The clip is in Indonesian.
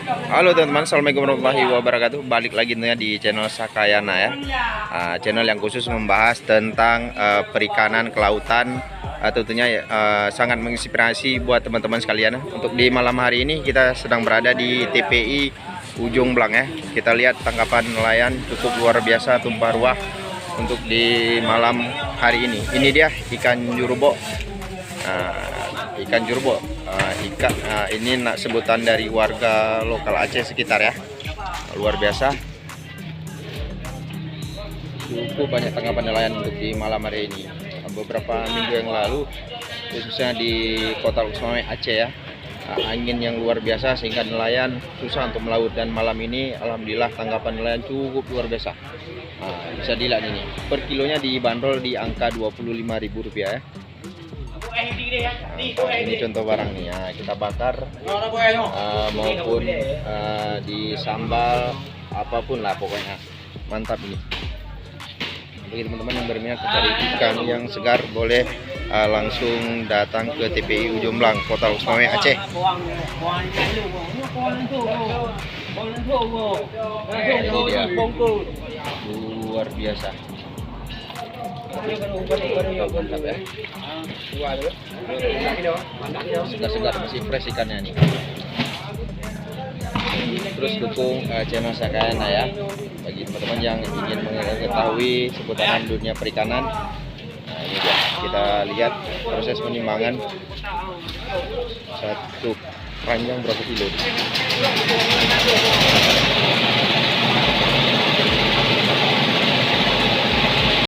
Halo teman-teman, assalamualaikum warahmatullahi wabarakatuh. Balik lagi tentunya di channel Sakayana ya. Channel yang khusus membahas tentang perikanan, kelautan. Tentunya sangat menginspirasi buat teman-teman sekalian. Untuk di malam hari ini kita sedang berada di TPI Ujung Blang ya. Kita lihat tangkapan nelayan cukup luar biasa, tumpah ruah untuk di malam hari ini. Ini dia ikan jurubo. Ikan jurbo, ini sebutan dari warga lokal Aceh sekitar ya. Luar biasa, cukup banyak tangkapan nelayan untuk di malam hari ini. Beberapa minggu yang lalu, khususnya di kota Luxmame Aceh ya, angin yang luar biasa sehingga nelayan susah untuk melaut, dan malam ini alhamdulillah tangkapan nelayan cukup luar biasa. Bisa dilihat ini, per kilonya dibanderol di angka Rp25.000 ya. Ini contoh barang nih ya, kita bakar maupun di sambal apapun lah, pokoknya mantap ini. Bagi teman-teman yang berminat mencari ikan yang segar, boleh langsung datang ke TPI Ujung Blang, Kota Luxmame Aceh. Ini dia, luar biasa. Mantap ya, segar-segar, masih fresh ikannya nih. Terus dukung channel Sakayana ya, bagi teman-teman yang ingin mengetahui seputaran dunia perikanan. Ini dia, kita lihat proses penimbangan satu keranjang berapa kilo.